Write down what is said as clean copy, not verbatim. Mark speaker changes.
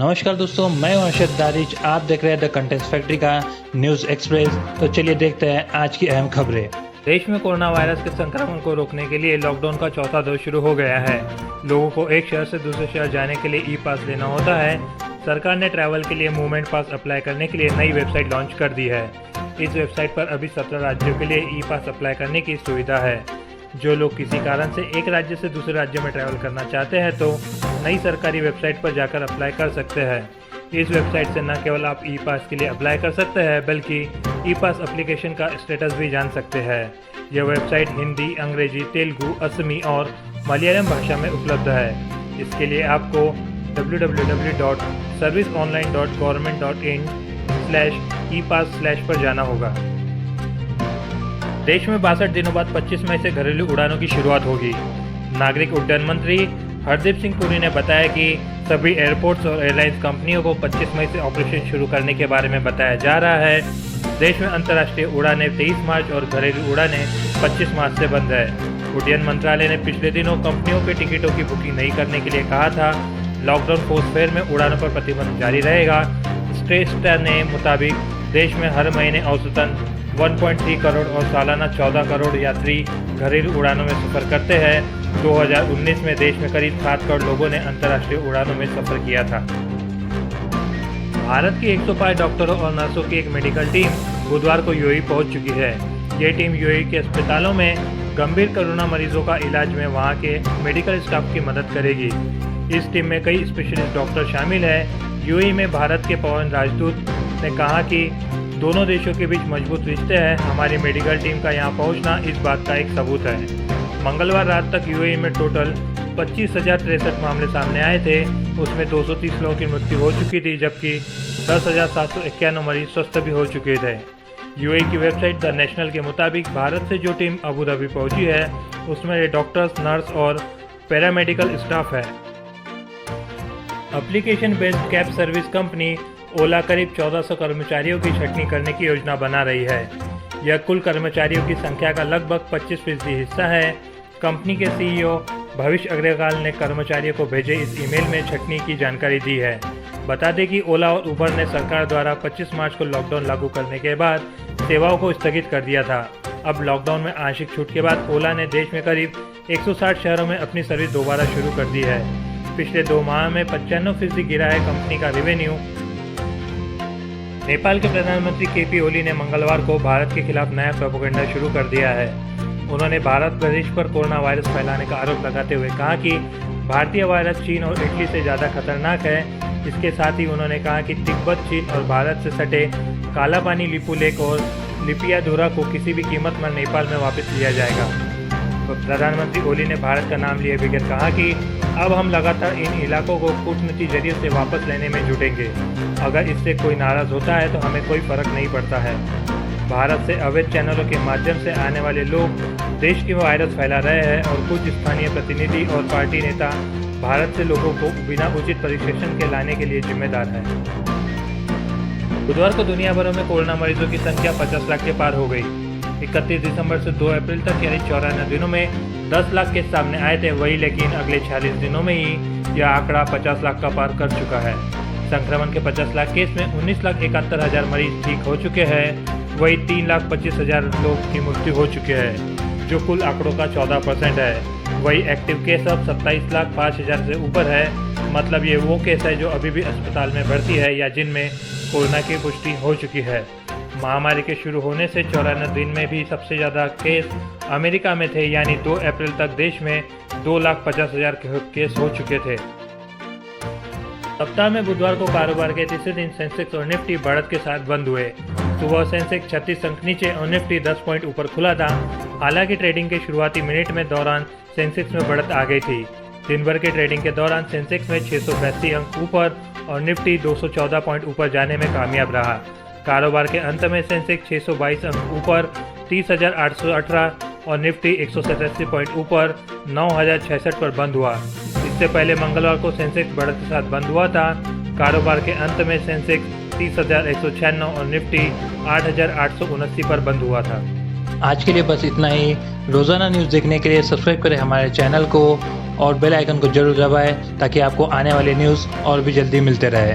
Speaker 1: नमस्कार दोस्तों, मैं हूं अर्शद दारिच। आप देख रहे हैं द कंटेंट फैक्ट्री का न्यूज़ एक्सप्रेस। तो चलिए देखते हैं आज की अहम खबरें। देश में कोरोना वायरस के संक्रमण को रोकने के लिए लॉकडाउन का चौथा दौर शुरू हो गया है। लोगों को एक शहर से दूसरे शहर जाने के लिए ई पास लेना होता है। सरकार ने ट्रैवल के लिए मूवमेंट पास अप्लाई करने के लिए नई वेबसाइट लॉन्च कर दी है। इस वेबसाइट पर अभी 17 राज्यों के लिए ई पास अप्लाई करने की सुविधा है। जो लोग किसी कारण से एक राज्य से दूसरे राज्य में ट्रैवल करना चाहते हैं तो नई सरकारी वेबसाइट पर जाकर अप्लाई कर सकते हैं। इस वेबसाइट से न केवल आप ई पास के लिए अप्लाई कर सकते हैं बल्कि ई पास एप्लीकेशन का स्टेटस भी जान सकते हैं। यह वेबसाइट हिंदी, अंग्रेजी, तेलुगु, असमी और मलयालम भाषा में उपलब्ध है। इसके लिए आपको www.serviceonline.government.in/epass/ पर जाना होगा। देश में 62 दिनों बाद 25 मई से घरेलू उड़ानों की शुरुआत होगी। नागरिक उड्डयन मंत्री हरदीप सिंह पुरी ने बताया कि सभी एयरपोर्ट्स और एयरलाइंस कंपनियों को 25 मई से ऑपरेशन शुरू करने के बारे में बताया जा रहा है। देश में अंतर्राष्ट्रीय उड़ानें 23 मार्च और घरेलू उड़ानें 25 मार्च से बंद है। उड्डयन मंत्रालय ने पिछले दिनों कंपनियों के टिकटों की बुकिंग नहीं करने के लिए कहा था। लॉकडाउन फोर्सफेयर में उड़ानों पर प्रतिबंध जारी रहेगा। स्टेटा ने मुताबिक देश में हर महीने औसतन 1.3 करोड़ और सालाना 14 करोड़ यात्री घरेलू उड़ानों में सफ़र करते हैं। 2019 में देश में करीब 7 करोड़ लोगों ने अंतर्राष्ट्रीय उड़ानों में सफ़र किया था। भारत की 105 डॉक्टरों और नर्सों की एक मेडिकल टीम बुधवार को यूएई पहुंच चुकी है। ये टीम यूएई के अस्पतालों में गंभीर कोरोना मरीजों का इलाज में वहां के मेडिकल स्टाफ की मदद करेगी। इस टीम में कई स्पेशलिस्ट डॉक्टर शामिल हैं। यूएई में भारत के पवन राजदूत ने कहा कि दोनों देशों के बीच मजबूत रिश्ते हैं। हमारी मेडिकल टीम का यहां पहुंचना इस बात का एक सबूत है। मंगलवार रात तक यूएई में टोटल 25,063 मामले सामने आए थे। उसमें 230 लोगों की मृत्यु हो चुकी थी जबकि 10,791 मरीज स्वस्थ भी हो चुके थे। यूएई की वेबसाइट द नेशनल के मुताबिक भारत से जो टीम अबू धाबी पहुंची है उसमें डॉक्टर्स, नर्स और पैरामेडिकल स्टाफ है। Application based cab service company Ola करीब 1400 कर्मचारियों की छंटनी करने की योजना बना रही है। यह कुल कर्मचारियों की संख्या का लगभग 25% हिस्सा है। कंपनी के सीईओ भविष्य अग्रवाल ने कर्मचारियों को भेजे इस ईमेल में छंटनी की जानकारी दी है। बता दें कि ओला और उबर ने सरकार द्वारा 25 मार्च को लॉकडाउन लागू करने के बाद सेवाओं को स्थगित कर दिया था। अब लॉकडाउन में आंशिक छूट के बाद ओला ने देश में करीब 160 शहरों में अपनी सर्विस दोबारा शुरू कर दी है। पिछले 2 माह में 95% गिरा है कंपनी का रेवेन्यू। नेपाल के प्रधानमंत्री केपी ओली ने मंगलवार को भारत के खिलाफ नया प्रोपेगेंडा शुरू कर दिया है। उन्होंने भारत प्रदेश पर कोरोना वायरस फैलाने का आरोप लगाते हुए कहा कि भारतीय वायरस चीन और इटली से ज़्यादा खतरनाक है। इसके साथ ही उन्होंने कहा कि तिब्बत, चीन और भारत से सटे कालापानी, लिपुलेख और लिपियाधुरा को किसी भी कीमत पर नेपाल में वापस लिया जाएगा। प्रधानमंत्री ओली ने भारत का नाम लिए बगैर कहा कि अब हम लगातार इन इलाकों को कूटनीति जरिए से वापस लेने में जुटेंगे। अगर इससे कोई नाराज होता है तो हमें कोई फर्क नहीं पड़ता है। भारत से अवैध चैनलों के माध्यम से आने वाले लोग देश की वायरस फैला रहे हैं और कुछ स्थानीय प्रतिनिधि और पार्टी नेता भारत से लोगों को बिना उचित परीक्षण के लाने के लिए जिम्मेदार हैं। बुधवार को दुनिया भर में कोरोना मरीजों की संख्या 50 लाख के पार हो गई। 31 दिसंबर से 2 अप्रैल तक यानी 94 दिनों में 10 लाख केस सामने आए थे। वही लेकिन अगले 46 दिनों में ही यह आंकड़ा 50 लाख का पार कर चुका है। संक्रमण के 50 लाख केस में 19,71,000 मरीज ठीक हो चुके हैं। वही 3,25,000 लोग की मृत्यु हो चुके हैं जो कुल आंकड़ों का 14% है। वही एक्टिव केस अब 27,05,000 से ऊपर है। मतलब ये वो केस है जो अभी भी अस्पताल में भर्ती है या जिनमें कोरोना की पुष्टि हो चुकी है। महामारी के शुरू होने से 94 दिन में भी सबसे ज़्यादा केस अमेरिका में थे, यानी 2 अप्रैल तक देश में 2,50,000 केस हो चुके थे। सप्ताह में बुधवार को कारोबार के तीसरे दिन सेंसेक्स और निफ्टी बढ़त के साथ बंद हुए। सुबह सेंसेक्स 36 अंक नीचे और निफ्टी 10 पॉइंट ऊपर खुला था। हालांकि ट्रेडिंग के शुरुआती मिनट में दौरान सेंसेक्स में बढ़त आ गई थी। दिन भर के ट्रेडिंग के दौरान सेंसेक्स में 682 अंक ऊपर और निफ्टी 214 पॉइंट ऊपर जाने में कामयाब रहा। कारोबार के अंत में सेंसेक्स 622 अंक ऊपर 30,818 और निफ्टी 187 पॉइंट ऊपर 9,066 पर बंद हुआ। इससे पहले मंगलवार को सेंसेक्स बढ़त के साथ बंद हुआ था। कारोबार के अंत में सेंसेक्स 30,196 और निफ्टी 8,879 पर बंद हुआ था। आज के लिए बस इतना ही। रोजाना न्यूज़ देखने के लिए सब्सक्राइब करें हमारे चैनल को और बेल आइकन को जरूर दबाएं ताकि आपको आने वाली न्यूज़ और भी जल्दी मिलते रहे।